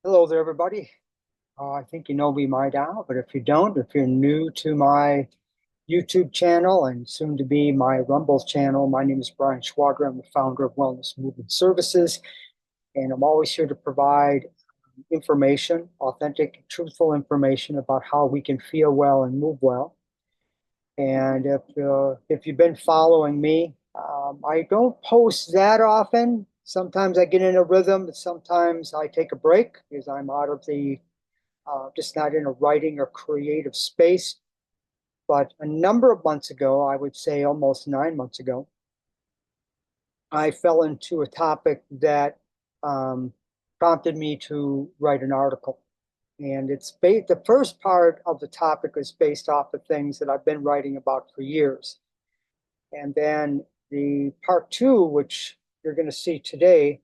Hello there, everybody. I think you know me by now, but if you don't, if you're new to my YouTube channel and soon to be my Rumble channel, my name is Brian Schwager. I'm the founder of Wellness Movement Services, and I'm always here to provide information, authentic, truthful information about how we can feel well and move well. And if you've been following me, I don't post that often. Sometimes I get in a rhythm, but sometimes I take a break because I'm out of the just not in a writing or creative space. But a number of months ago, I would say almost 9 months ago, I fell into a topic that prompted me to write an article. And the first part of the topic is based off of things that I've been writing about for years. And then the part two, which you're going to see today,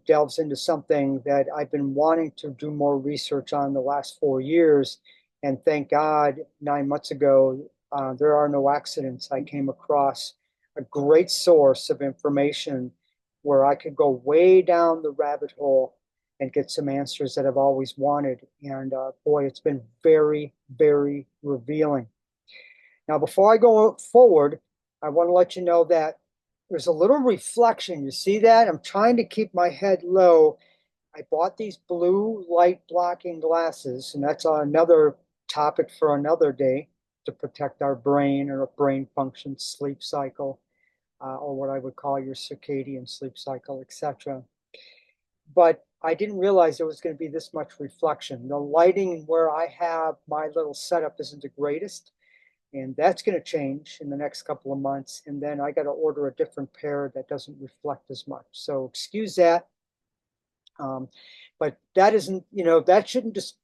delves into something that I've been wanting to do more research on the last 4 years. And thank God, 9 months ago, there are no accidents. I came across a great source of information where I could go way down the rabbit hole and get some answers that I've always wanted. And boy, it's been very, very revealing. Now, before I go forward, I want to let you know that there's a little reflection. You see that? I'm trying to keep my head low. I bought these blue light blocking glasses, and that's another topic for another day to protect our brain or brain function, sleep cycle, or what I would call your circadian sleep cycle, etc. But I didn't realize there was going to be this much reflection. The lighting where I have my little setup isn't the greatest, and that's going to change in the next couple of months. And then I got to order a different pair that doesn't reflect as much. So excuse that. Um, but that isn't, that shouldn't just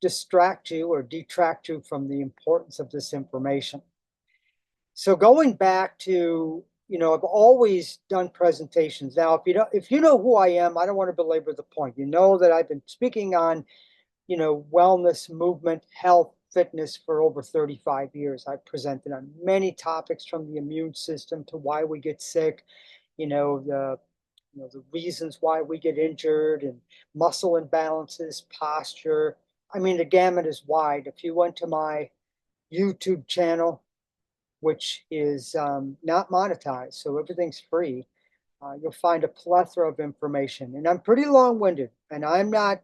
distract you or detract you from the importance of this information. So going back to, I've always done presentations. Now, if you know who I am, I don't want to belabor the point. You know that I've been speaking on wellness, movement, health, fitness for over 35 years. I've presented on many topics from the immune system to why we get sick, you know, the the reasons why we get injured and muscle imbalances, posture. I mean, the gamut is wide. If you went to my YouTube channel, which is not monetized, so everything's free, you'll find a plethora of information. And I'm pretty long-winded, and I'm not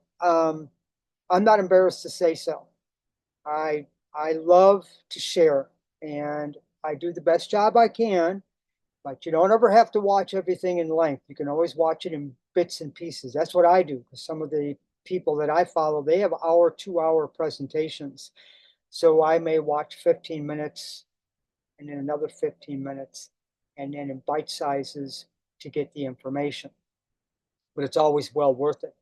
embarrassed to say so. I love to share, and I do the best job I can, but you don't ever have to watch everything in length. You can always watch it in bits and pieces. That's what I do, because some of the people that I follow, they have hour, 2 hour presentations. So I may watch 15 minutes and then another 15 minutes and then in bite sizes to get the information. But it's always well worth it.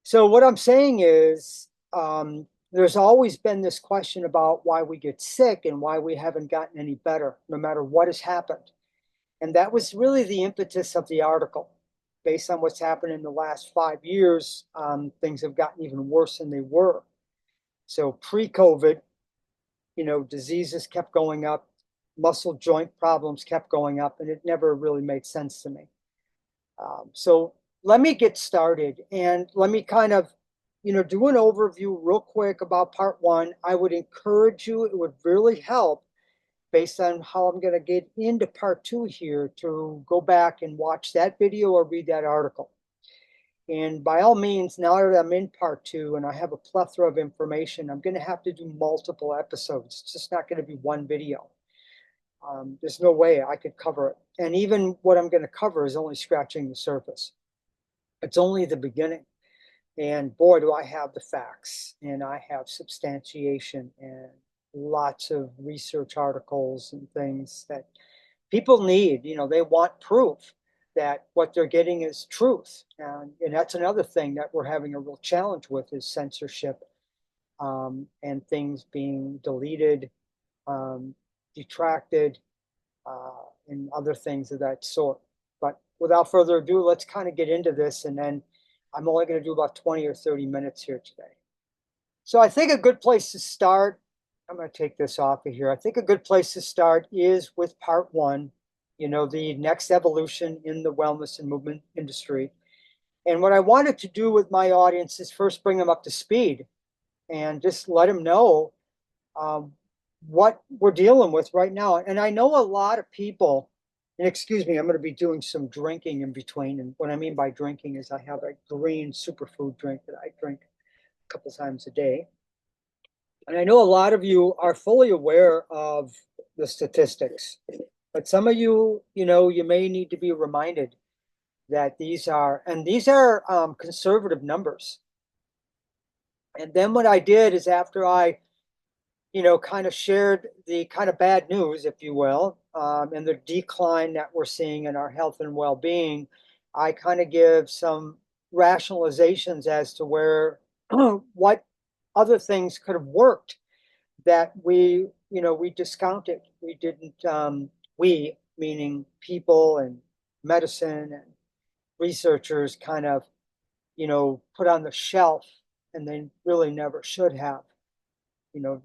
So what I'm saying is, there's always been this question about why we get sick and why we haven't gotten any better, no matter what has happened. And that was really the impetus of the article. Based on what's happened in the last 5 years, things have gotten even worse than they were. So pre-COVID, diseases kept going up, muscle joint problems kept going up, and it never really made sense to me. So let me get started and let me kind of, do an overview real quick about part one. I would encourage you, it would really help based on how I'm going to get into part two here to go back and watch that video or read that article. And by all means, now that I'm in part two and I have a plethora of information, I'm going to have to do multiple episodes. It's just not going to be one video. There's no way I could cover it. And even what I'm going to cover is only scratching the surface. It's only the beginning. And boy, do I have the facts and I have substantiation and lots of research articles and things that people need. They want proof that what they're getting is truth. And that's another thing that we're having a real challenge with is censorship, and things being deleted, detracted, and other things of that sort. But without further ado, let's kind of get into this, and then I'm only going to do about 20 or 30 minutes here today. So I think a good place to start, I'm going to take this off of here. I think a good place to start is with part one, the next evolution in the wellness and movement industry. And what I wanted to do with my audience is first bring them up to speed and just let them know um, what we're dealing with right now. And I know a lot of people, and excuse me, I'm going to be doing some drinking in between. And what I mean by drinking is I have a green superfood drink that I drink a couple times a day. And I know a lot of you are fully aware of the statistics, but some of you, you may need to be reminded that these are conservative numbers. And then what I did is after I kind of shared the kind of bad news, if you will, and the decline that we're seeing in our health and well-being, I kind of give some rationalizations as to where what other things could have worked that we discounted. We didn't, we, meaning people and medicine and researchers kind of, put on the shelf and they really never should have.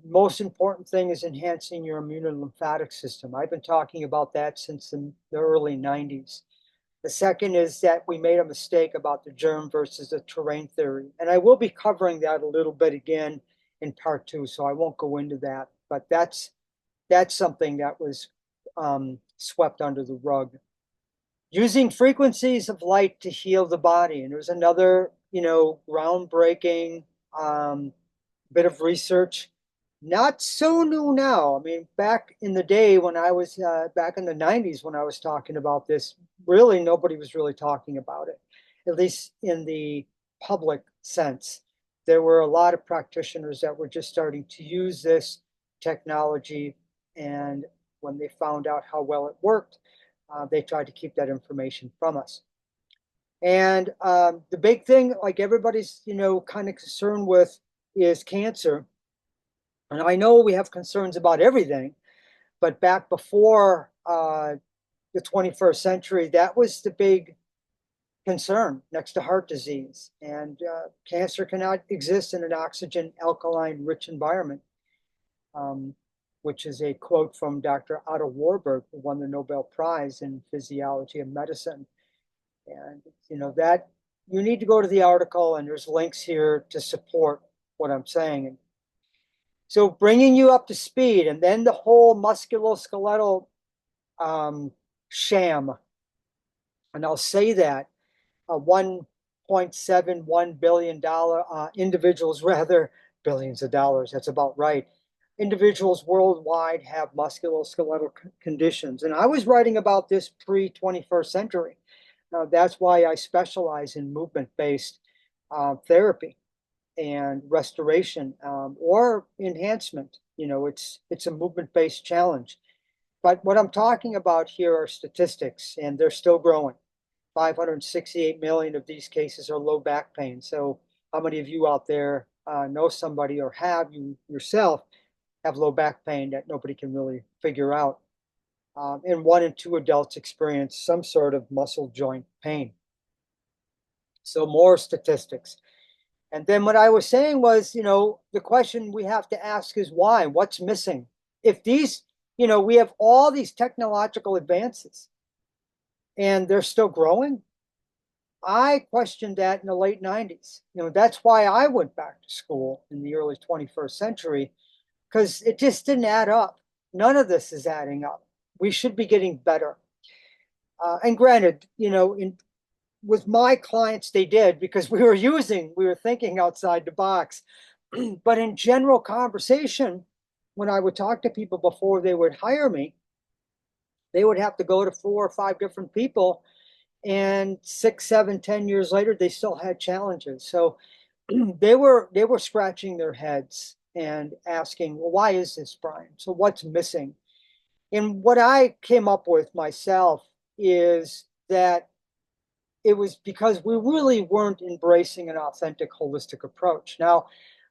Most important thing is enhancing your immune and lymphatic system. I've been talking about that since the early 90s. The second is that we made a mistake about the germ versus the terrain theory. And I will be covering that a little bit again in part two, so I won't go into that. But that's something that was swept under the rug. Using frequencies of light to heal the body. And there's another, groundbreaking bit of research. Not so new now. I mean, back in the day when I was back in the 90s when I was talking about this, really nobody was really talking about it, at least in the public sense. There were a lot of practitioners that were just starting to use this technology, and when they found out how well it worked, they tried to keep that information from us. And the big thing, like everybody's, kind of concerned with, is cancer. And I know we have concerns about everything, but back before the 21st century, that was the big concern next to heart disease. And cancer cannot exist in an oxygen alkaline rich environment, um, which is a quote from Dr. Otto Warburg, who won the Nobel Prize in Physiology of Medicine. And, that you need to go to the article, and there's links here to support what I'm saying. And so bringing you up to speed, and then the whole musculoskeletal sham, and I'll say that 1.71 billion dollar individuals, rather billions of dollars. That's about right. Individuals worldwide have musculoskeletal conditions, and I was writing about this pre-21st century. That's why I specialize in movement-based therapy and restoration or enhancement. It's a movement-based challenge. But what I'm talking about here are statistics, and they're still growing. 568 million of these cases are low back pain. So how many of you out there know somebody or have you yourself have low back pain that nobody can really figure out? And 1 in 2 adults experience some sort of muscle joint pain. So more statistics. And then what I was saying was, the question we have to ask is why? What's missing? If these, we have all these technological advances and they're still growing, I questioned that in the late 90s. That's why I went back to school in the early 21st century, because it just didn't add up. None of this is adding up. We should be getting better. And granted, with my clients, they did, because we were thinking outside the box. But in general conversation, when I would talk to people before they would hire me, they would have to go to 4 or 5 different people, and 6, 7, 10 years later, they still had challenges. So they were scratching their heads and asking, well, why is this, Brian? So what's missing? And what I came up with myself is that it was because we really weren't embracing an authentic holistic approach. Now,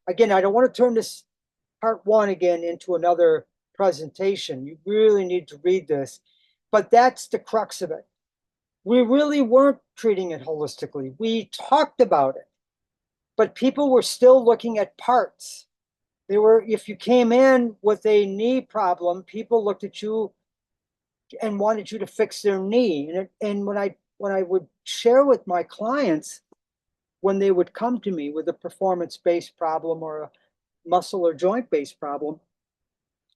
again, I don't want to turn this part one again into another presentation. You really need to read this, but that's the crux of it. We really weren't treating it holistically. We talked about it, but people were still looking at parts. If you came in with a knee problem, people looked at you and wanted you to fix their knee. And when I would share with my clients, when they would come to me with a performance-based problem or a muscle or joint-based problem,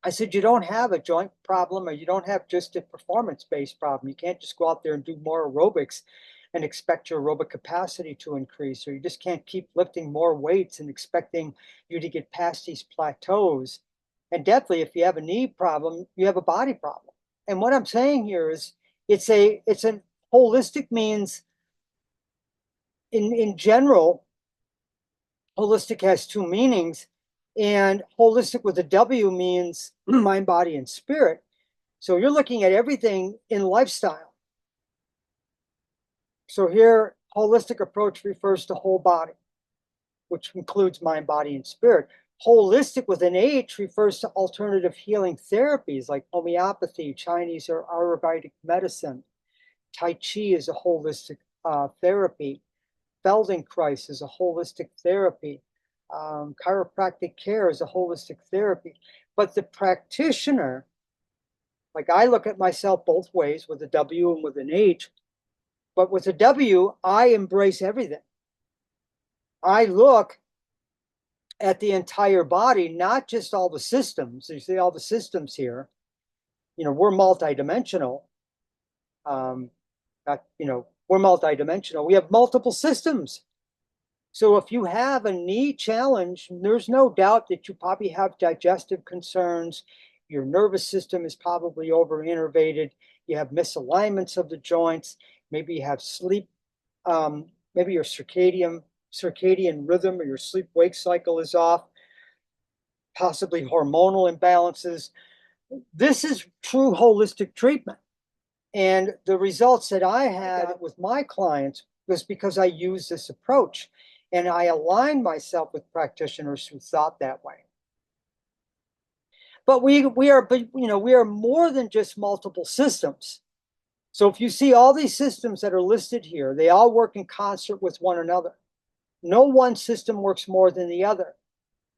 I said, you don't have a joint problem or you don't have just a performance-based problem. You can't just go out there and do more aerobics and expect your aerobic capacity to increase, or you just can't keep lifting more weights and expecting you to get past these plateaus. And definitely, if you have a knee problem, you have a body problem. And what I'm saying here is it's an holistic means in general, holistic has two meanings, and holistic with a W means mind, body, and spirit. So you're looking at everything in lifestyle. So here, holistic approach refers to whole body, which includes mind, body, and spirit. Holistic with an H refers to alternative healing therapies like homeopathy, Chinese or Ayurvedic medicine. Tai Chi is a holistic therapy. Feldenkrais is a holistic therapy. Chiropractic care is a holistic therapy. But the practitioner, like I look at myself both ways, with a W and with an H, but with a W, I embrace everything. I look at the entire body, not just all the systems. You see all the systems here. We're multidimensional. We're multidimensional. We have multiple systems. So if you have a knee challenge, there's no doubt that you probably have digestive concerns. Your nervous system is probably over-innervated. You have misalignments of the joints. Maybe you have sleep. Maybe your circadian rhythm or your sleep-wake cycle is off. Possibly hormonal imbalances. This is true holistic treatment. And the results that I had with my clients was because I used this approach. And I aligned myself with practitioners who thought that way. But we are more than just multiple systems. So if you see all these systems that are listed here, they all work in concert with one another. No one system works more than the other.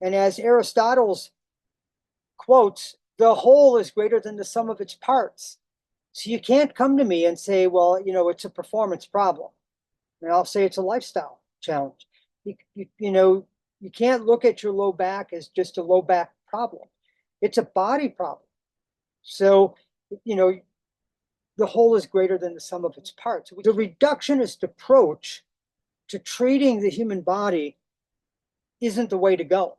And as Aristotle's quotes, the whole is greater than the sum of its parts. So you can't come to me and say, well, it's a performance problem. And I'll say it's a lifestyle challenge. You can't look at your low back as just a low back problem. It's a body problem. So, the whole is greater than the sum of its parts. The reductionist approach to treating the human body isn't the way to go.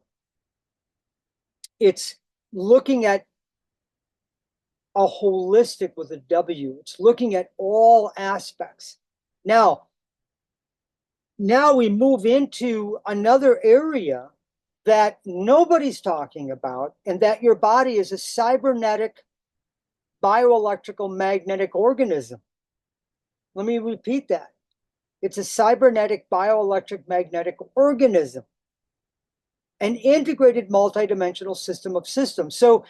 It's looking at a holistic with a W. It's looking at all aspects. Now we move into another area that nobody's talking about, and that your body is a cybernetic bioelectrical magnetic organism. Let me repeat that. It's a cybernetic bioelectric magnetic organism, an integrated multidimensional system of systems. So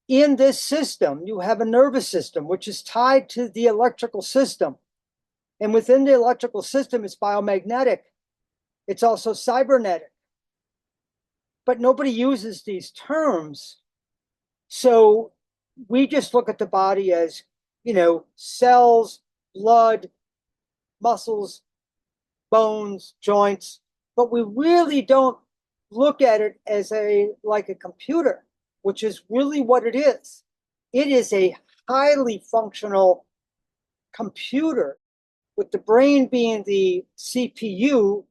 in this system, you have a nervous system, which is tied to the electrical system. And within the electrical system, it's biomagnetic. It's also cybernetic. But nobody uses these terms. So we just look at the body as, cells, blood, muscles, bones, joints, but we really don't look at it as like a computer, which is really what it is. It is a highly functional computer, with the brain being the CPU,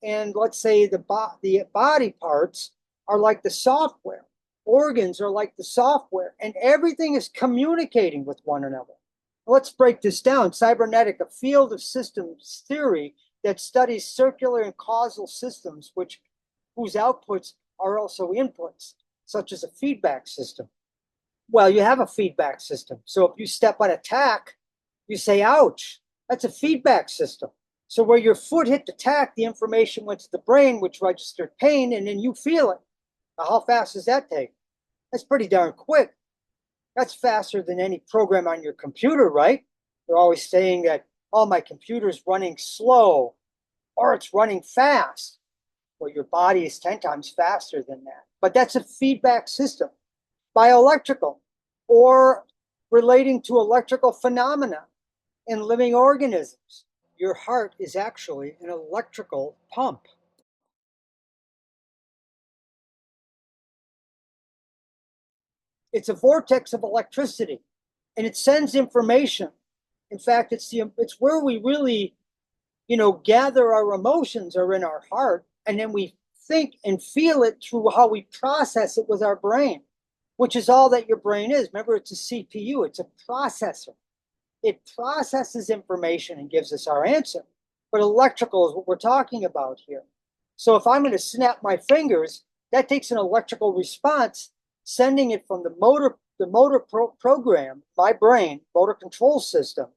and let's say the body parts are like the software. Organs are like the software, and everything is communicating with one another. Let's break this down. Cybernetic, a field of systems theory that studies circular and causal systems, whose outputs are also inputs, such as a feedback system. Well, you have a feedback system. So if you step on a tack, you say, ouch. That's a feedback system. So where your foot hit the tack, the information went to the brain, which registered pain, and then you feel it. Now, how fast does that take? That's pretty darn quick. That's faster than any program on your computer, right? They're always saying that, oh, my computer's running slow, or it's running fast. Well, your body is 10 times faster than that. But that's a feedback system. Bioelectrical, or relating to electrical phenomena. In living organisms, your heart is actually an electrical pump. It's a vortex of electricity, and it sends information. In fact, it's where we really, gather our emotions are in our heart, and then we think and feel it through how we process it with our brain, which is all that your brain is. Remember, it's a CPU, it's a processor. It processes information and gives us our answer. But electrical is what we're talking about here. So if I'm going to snap my fingers, that takes an electrical response, sending it from the motor program, my brain, motor control system,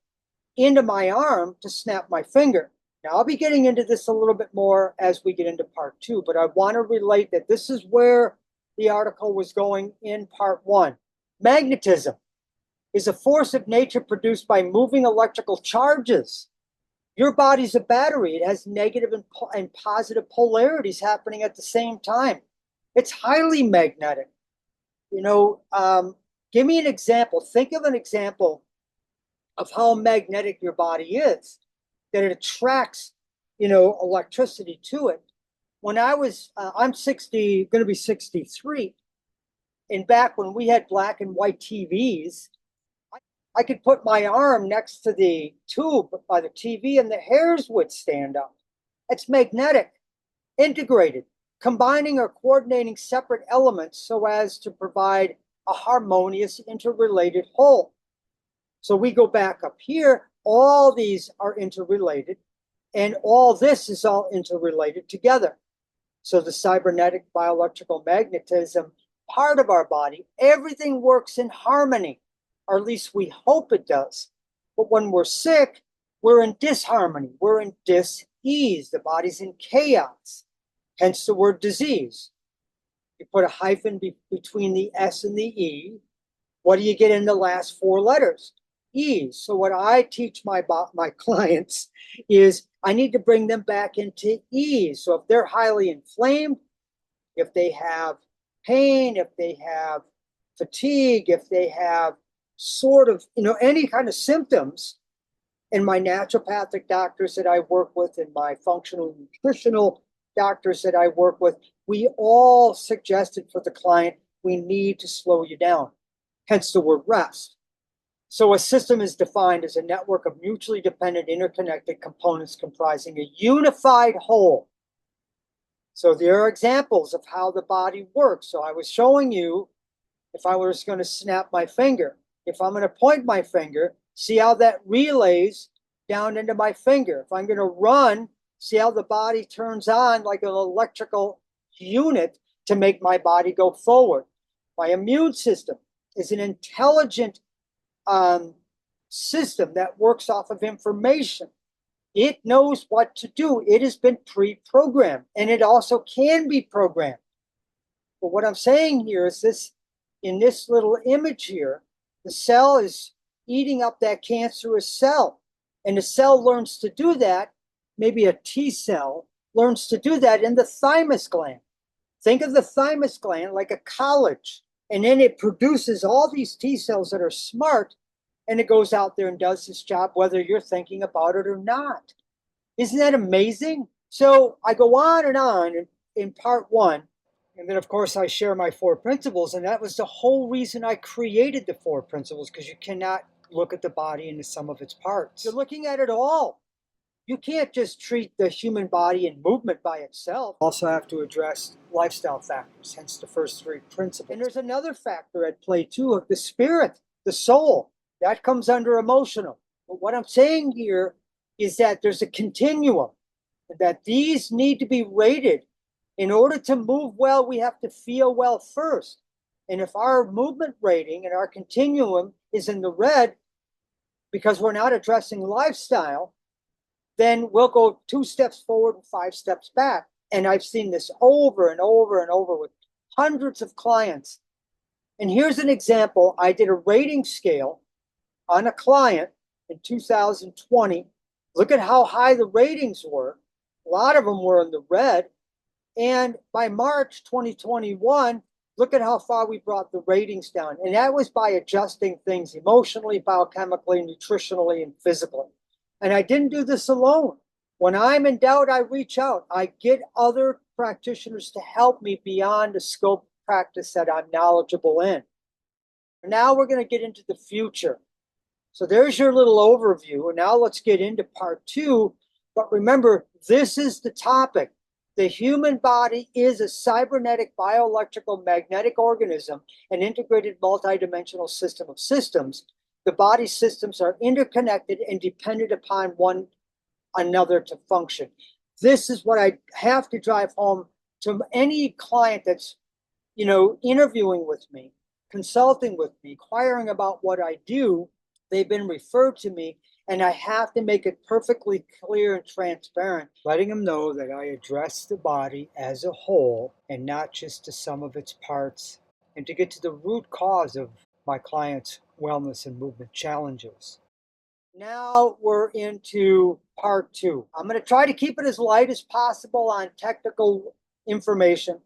into my arm to snap my finger. Now, I'll be getting into this a little bit more as we get into part two, but I want to relate that this is where the article was going in part one. Magnetism is a force of nature produced by moving electrical charges. Your body's a battery. It has negative and positive polarities happening at the same time. It's highly magnetic. Give me an example. Think of an example of how magnetic your body is, that it attracts, electricity to it. When I'm 60, going to be 63, and back when we had black and white TVs, I could put my arm next to the tube by the TV and the hairs would stand up. It's magnetic, integrated, combining or coordinating separate elements so as to provide a harmonious, interrelated whole. So we go back up here, all these are interrelated, and all this is all interrelated together. So the cybernetic bioelectrical magnetism part of our body, everything works in harmony, or at least we hope it does. But when we're sick, we're in disharmony, we're in dis-ease, the body's in chaos, hence the word disease. You put a hyphen between the S and the E, what do you get in the last four letters? Ease. So what I teach my clients is I need to bring them back into ease. So if they're highly inflamed, if they have pain, if they have fatigue, if they have sort of, any kind of symptoms, and my naturopathic doctors that I work with and my functional nutritional doctors that I work with, we all suggested for the client, we need to slow you down, hence the word rest. So a system is defined as a network of mutually dependent, interconnected components comprising a unified whole. So there are examples of how the body works. So I was showing you, if I was going to snap my finger, if I'm going to point my finger, see how that relays down into my finger. If I'm going to run, see how the body turns on like an electrical unit to make my body go forward. My immune system is an intelligent system that works off of information. It knows what to do. It has been pre-programmed, and it also can be programmed. But what I'm saying here is this, in this little image here, the cell is eating up that cancerous cell. And the cell learns to do that, maybe a T cell learns to do that in the thymus gland. Think of the thymus gland like a college. And then it produces all these T cells that are smart, and it goes out there and does this job, whether you're thinking about it or not. Isn't that amazing? So I go on and on in part one. And then, of course, I share my four principles. And that was the whole reason I created the four principles, because you cannot look at the body in the sum of its parts. You're looking at it all. You can't just treat the human body and movement by itself. You also have to address lifestyle factors, hence the first three principles. And there's another factor at play too, of the spirit, the soul. That comes under emotional. But what I'm saying here is that there's a continuum, that these need to be rated. In order to move well, we have to feel well first. And if our movement rating and our continuum is in the red because we're not addressing lifestyle, then we'll go 2 steps forward and 5 steps back. And I've seen this over and over and over with hundreds of clients. And here's an example. I did a rating scale on a client in 2020. Look at how high the ratings were. A lot of them were in the red. And by March 2021, Look at how far we brought the ratings down. And that was by adjusting things emotionally, biochemically, nutritionally, and physically. And I didn't do this alone. When I'm in doubt, I reach out. I get other practitioners to help me beyond the scope of practice that I'm knowledgeable in. Now we're going to get into the future. So there's your little overview. And now let's get into part 2. But remember, this is the topic. The human body is a cybernetic, bioelectrical, magnetic organism, an integrated multidimensional system of systems. The body systems are interconnected and dependent upon one another to function. This is what I have to drive home to any client that's, interviewing with me, consulting with me, inquiring about what I do. They've been referred to me, and I have to make it perfectly clear and transparent, letting them know that I address the body as a whole and not just the sum of its parts, and to get to the root cause of my clients' wellness and movement challenges. Now we're into part 2. I'm going to try to keep it as light as possible on technical information.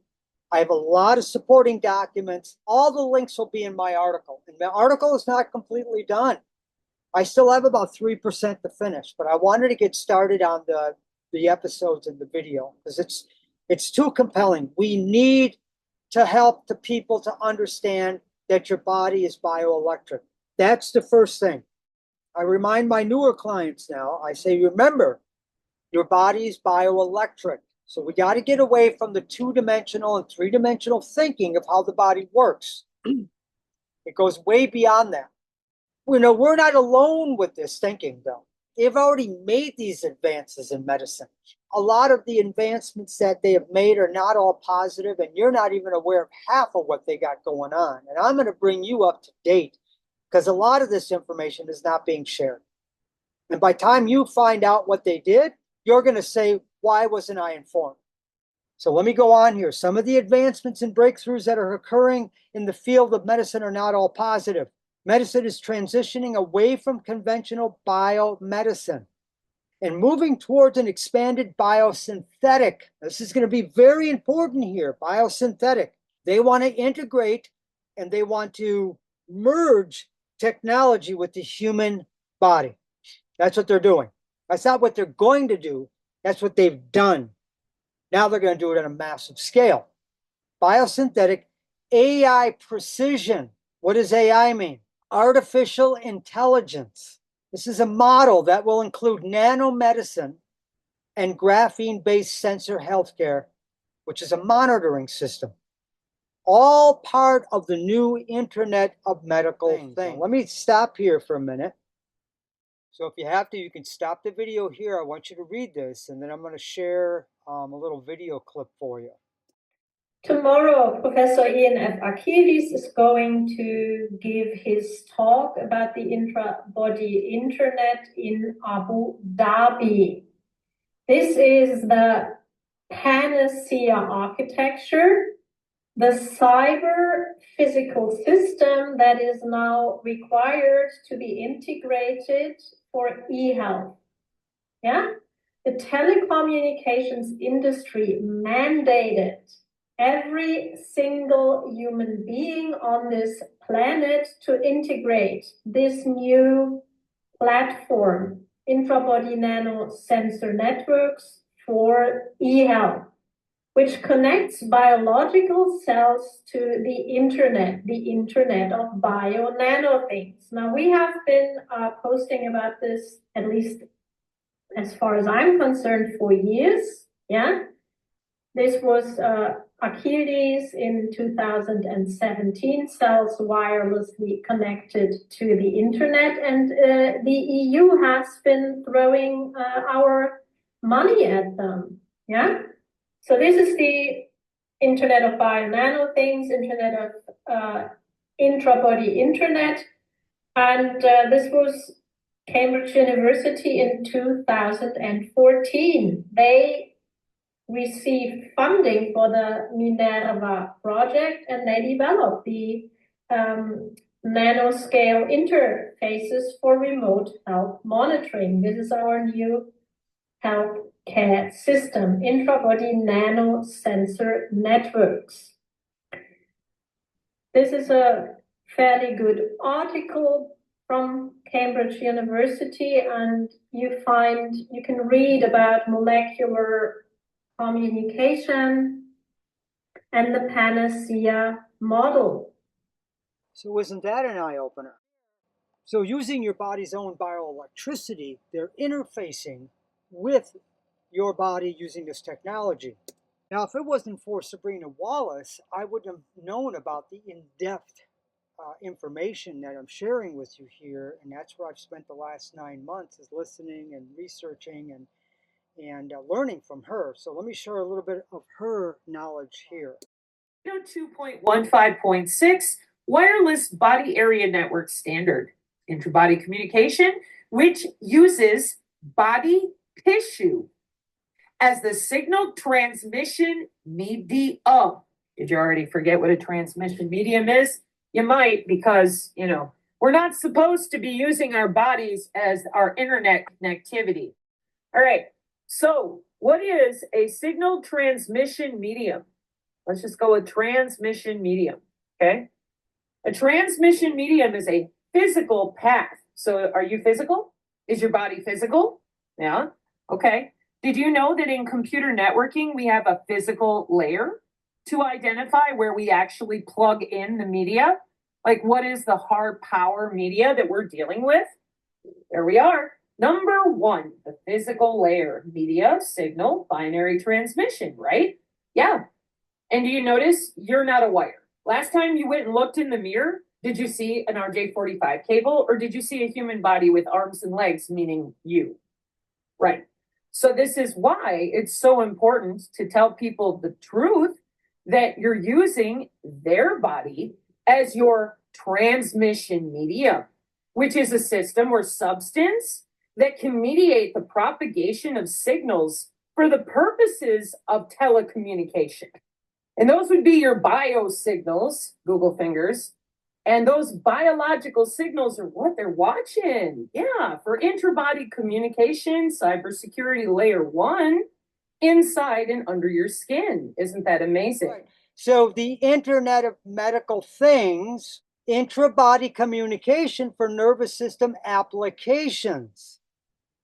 I have a lot of supporting documents. All the links will be in my article. And my article is not completely done. I still have about 3% to finish, but I wanted to get started on the episodes and the video because it's too compelling. We need to help the people to understand that your body is bioelectric. That's the first thing. I remind my newer clients now, I say, remember, your body is bioelectric. So we got to get away from the 2-dimensional and 3-dimensional thinking of how the body works. It goes way beyond that. We're not alone with this thinking, though. They've already made these advances in medicine. A lot of the advancements that they have made are not all positive, and you're not even aware of half of what they got going on. And I'm going to bring you up to date because a lot of this information is not being shared. And by the time you find out what they did, you're going to say, why wasn't I informed? So let me go on here. Some of the advancements and breakthroughs that are occurring in the field of medicine are not all positive. Medicine is transitioning away from conventional biomedicine and moving towards an expanded biosynthetic. This is going to be very important here, biosynthetic. They want to integrate and they want to merge technology with the human body. That's what they're doing. That's not what they're going to do. That's what they've done. Now they're going to do it on a massive scale. Biosynthetic, AI precision. What does AI mean? Artificial intelligence. This is a model that will include nanomedicine and graphene-based sensor healthcare, which is a monitoring system. All part of the new Internet of Medical Things. Let me stop here for a minute. So if you have to, you can stop the video here. I want you to read this, and then I'm going to share a little video clip for you. Tomorrow, Professor Ian F. Achilles is going to give his talk about the intra-body internet in Abu Dhabi. This is the panacea architecture, the cyber physical system that is now required to be integrated for e-health. Yeah? The telecommunications industry mandated every single human being on this planet to integrate this new platform, intrabody nano sensor networks for e-health, which connects biological cells to the internet of bio-nano things. Now, we have been posting about this, at least as far as I'm concerned, for years, yeah? This was Achilles in 2017, cells wirelessly connected to the internet, and the EU has been throwing our money at them, yeah? So this is the Internet of Bio-Nano Things, Internet of Intrabody Internet, and this was Cambridge University in 2014. They received funding for the Minerva project, and they developed the nanoscale interfaces for remote health monitoring. This is our new healthcare system, intrabody nano sensor networks. This is a fairly good article from Cambridge University, and you can read about molecular communication and the panacea model. So isn't that an eye-opener? So using your body's own bioelectricity, they're interfacing with your body using this technology. Now, if it wasn't for Sabrina Wallace, I wouldn't have known about the in-depth information that I'm sharing with you here, and that's where I've spent the last 9 months, is listening and researching and learning from her. So let me share a little bit of her knowledge here. 2.15.6 Wireless Body Area Network Standard, interbody communication, which uses body tissue as the signal transmission medium. Did you already forget what a transmission medium is? You might, because, we're not supposed to be using our bodies as our internet connectivity. All right, so what is a signal transmission medium? Let's just go with transmission medium, okay? A transmission medium is a physical path. So are you physical? Is your body physical? Yeah, okay. Did you know that in computer networking, we have a physical layer to identify where we actually plug in the media? Like, what is the hard power media that we're dealing with? There we are. Number one, the physical layer, media, signal, binary transmission, right? Yeah. And do you notice you're not a wire? Last time you went and looked in the mirror, did you see an RJ45 cable, or did you see a human body with arms and legs, meaning you? Right. So this is why it's so important to tell people the truth, that you're using their body as your transmission medium, which is a system or substance that can mediate the propagation of signals for the purposes of telecommunication. And those would be your biosignals, Google fingers. And those biological signals are what they're watching. Yeah, for interbody communication, cybersecurity layer 1, inside and under your skin. Isn't that amazing? Right. So the Internet of Medical Things, intra-body communication for nervous system applications.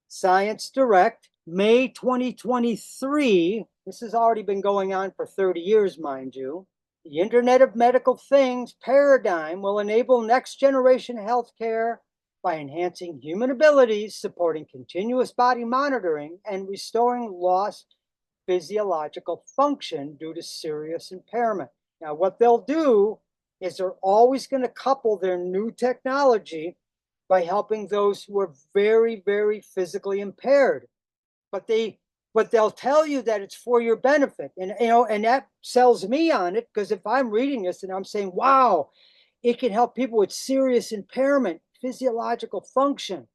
Science Direct, May 2023. This has already been going on for 30 years, mind you. The Internet of Medical Things paradigm will enable next generation healthcare by enhancing human abilities, supporting continuous body monitoring, and restoring lost physiological function due to serious impairment. Now, what they'll do is they're always going to couple their new technology by helping those who are very, very physically impaired. But they'll tell you that it's for your benefit. And that sells me on it, because if I'm reading this and I'm saying, wow, it can help people with serious impairment, physiological function.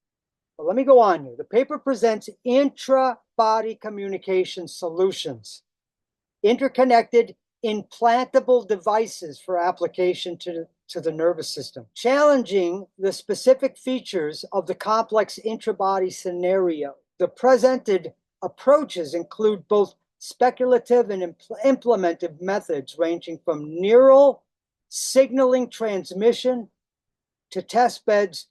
But let me go on here. The paper presents intra-body communication solutions, interconnected implantable devices for application to the nervous system, challenging the specific features of the complex intrabody scenario. The presented approaches include both speculative and implemented methods ranging from neural signaling transmission to test beds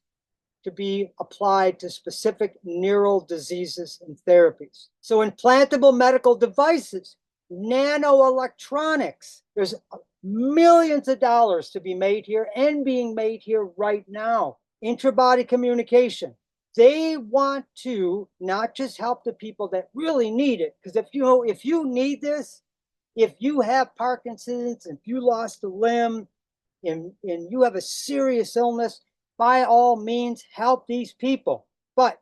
to be applied to specific neural diseases and therapies. So implantable medical devices, nanoelectronics, there's millions of dollars to be made here and being made here right now. Intrabody communication. They want to not just help the people that really need it, because if you need this, if you have Parkinson's, if you lost a limb, and you have a serious illness, by all means, help these people. But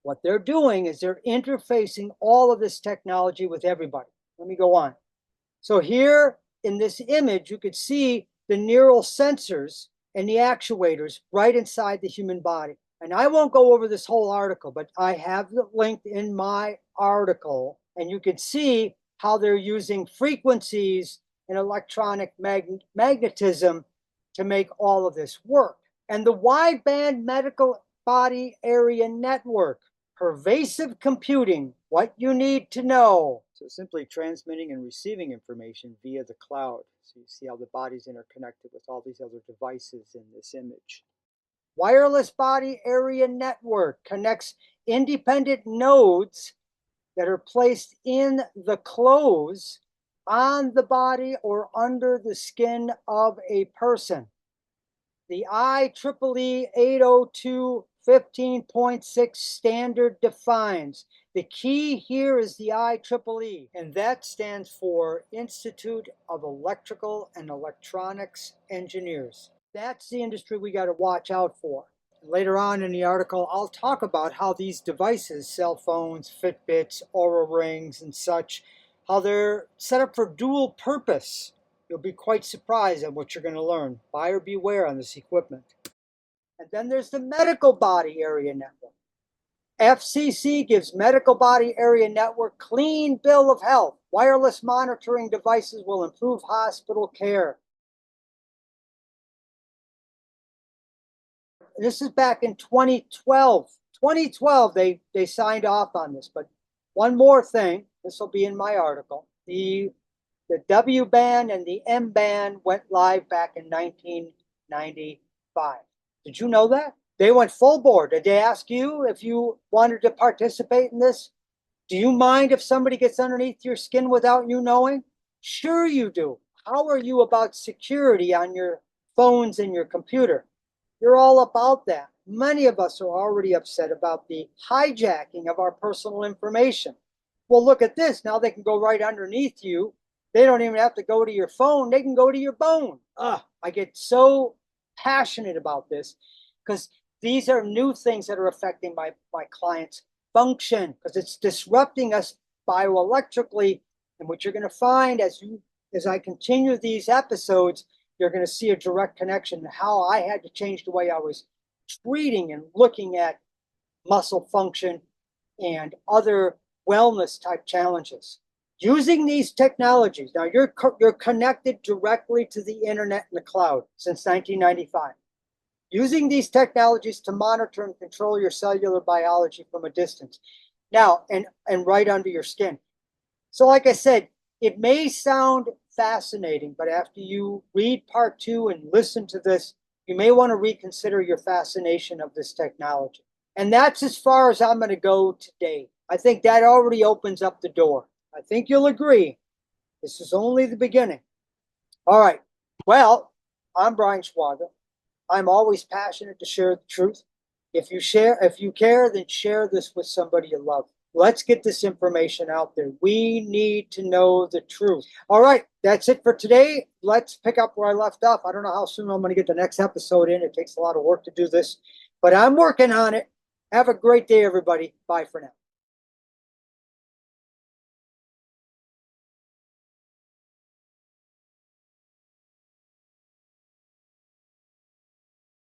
what they're doing is they're interfacing all of this technology with everybody. Let me go on. So here in this image, you could see the neural sensors and the actuators right inside the human body. And I won't go over this whole article, but I have it linked in my article, and you can see how they're using frequencies and electronic magnetism to make all of this work. And the wideband medical body area network, pervasive computing, what you need to know. So simply transmitting and receiving information via the cloud. So you see how the body's interconnected with all these other devices in this image. Wireless body area network connects independent nodes that are placed in the clothes, on the body, or under the skin of a person. The IEEE 802 15.6 standard defines. The key here is the IEEE, and that stands for Institute of Electrical and Electronics Engineers. That's the industry we got to watch out for. And later on in the article, I'll talk about how these devices, cell phones, Fitbits, Oura Rings, and such, how they're set up for dual purpose. You'll be quite surprised at what you're going to learn. Buyer beware on this equipment. And then there's the medical body area network. FCC gives medical body area network clean bill of health. Wireless monitoring devices will improve hospital care. This is back in 2012. 2012, they signed off on this. But one more thing, this will be in my article. The W band and the M band went live back in 1995. Did you know that? They went full board. Did they ask you if you wanted to participate in this? Do you mind if somebody gets underneath your skin without you knowing? Sure you do. How are you about security on your phones and your computer? You're all about that. Many of us are already upset about the hijacking of our personal information. Well, look at this. Now they can go right underneath you. They don't even have to go to your phone. They can go to your bone. I get so passionate about this because these are new things that are affecting my clients' function, because it's disrupting us bioelectrically. And what you're going to find as I continue these episodes, you're going to see a direct connection to how I had to change the way I was treating and looking at muscle function and other wellness type challenges. Using these technologies, now you're connected directly to the internet and the cloud since 1995. Using these technologies to monitor and control your cellular biology from a distance. Now, and right under your skin. So like I said, it may sound fascinating, but after you read part 2 and listen to this, you may want to reconsider your fascination of this technology. And that's as far as I'm going to go today. I think that already opens up the door. I think you'll agree. This is only the beginning. All right. Well, I'm Brian Schwager. I'm always passionate to share the truth. If you care, then share this with somebody you love. Let's get this information out there. We need to know the truth. All right, that's it for today. Let's pick up where I left off. I don't know how soon I'm going to get the next episode in. It takes a lot of work to do this, but I'm working on it. Have a great day, everybody. Bye for now.